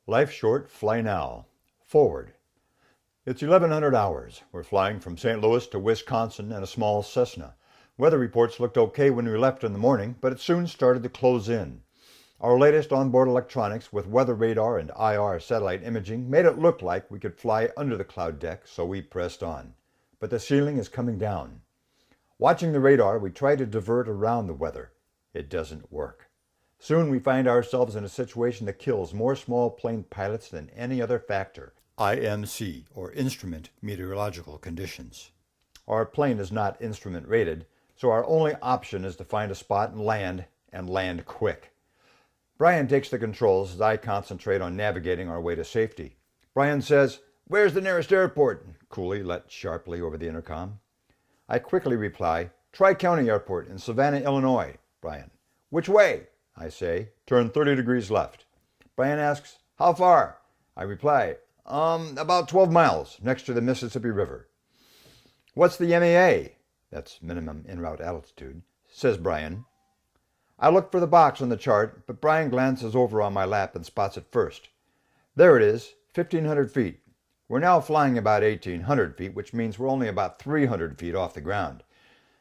Life short, fly now. Forward. It's 1100 hours. We're flying from St. Louis to Wisconsin in a small Cessna. Weather reports looked okay when we left in the morning, but it soon started to close in. Our latest onboard electronics with weather radar and IR satellite imaging made it look like we could fly under the cloud deck, so we pressed on. But the ceiling is coming down. Watching the radar, we try to divert around the weather. It doesn't work. Soon we find ourselves in a situation that kills more small plane pilots than any other factor. IMC, or Instrument Meteorological Conditions. Our plane is not instrument rated, so our only option is to find a spot and land quick. Brian takes the controls as I concentrate on navigating our way to safety. Brian says, "Where's the nearest airport?" Cooley let sharply over the intercom. I quickly reply, "Tri-County Airport in Savannah, Illinois." Brian, "Which way?" I say, "Turn 30 degrees left." Brian asks, "How far?" I reply, "About 12 miles, next to the Mississippi River." "What's the MAA?" That's minimum en route altitude, says Brian. I look for the box on the chart, but Brian glances over on my lap and spots it first. There it is, 1,500 feet. We're now flying about 1,800 feet, which means we're only about 300 feet off the ground.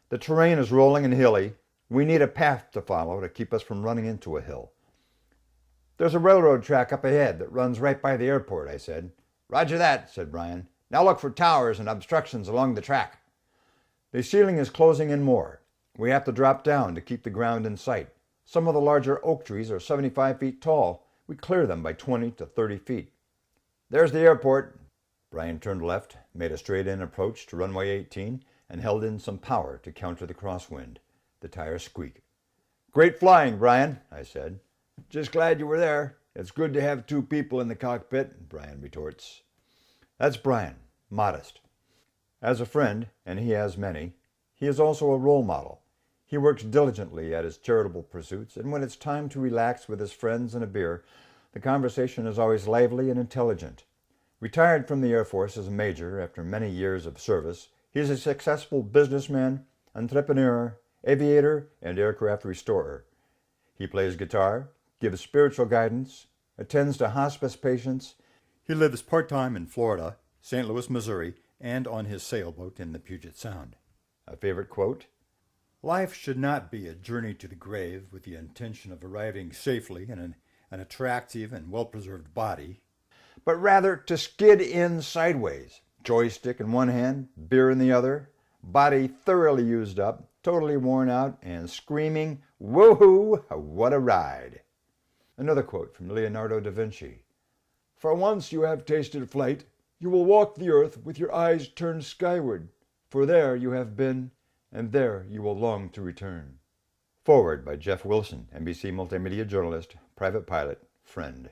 The terrain is rolling and hilly. We need a path to follow to keep us from running into a hill. "There's a railroad track up ahead that runs right by the airport," I said. "Roger that," said Brian. "Now look for towers and obstructions along the track." The ceiling is closing in more. We have to drop down to keep the ground in sight. Some of the larger oak trees are 75 feet tall. We clear them by 20 to 30 feet. "There's the airport." Brian turned left, made a straight-in approach to runway 18, and held in some power to counter the crosswind. The tires squeak. "Great flying, Brian," I said. "Just glad you were there. It's good to have two people in the cockpit," Brian retorts. That's Brian, modest. As a friend, and he has many, he is also a role model. He works diligently at his charitable pursuits, and when it's time to relax with his friends and a beer, the conversation is always lively and intelligent. Retired from the Air Force as a major after many years of service, he is a successful businessman, entrepreneur, aviator, and aircraft restorer. He plays guitar, gives spiritual guidance, attends to hospice patients. He lives part-time in Florida, St. Louis, Missouri, and on his sailboat in the Puget Sound. A favorite quote? "Life should not be a journey to the grave with the intention of arriving safely in an attractive and well-preserved body, but rather to skid in sideways, joystick in one hand, beer in the other, body thoroughly used up, totally worn out, and screaming, 'Woohoo! What a ride!'" Another quote from Leonardo da Vinci. "For once you have tasted flight, you will walk the earth with your eyes turned skyward, for there you have been, and there you will long to return." Forward by Jeff Wilson, NBC multimedia journalist, private pilot, friend.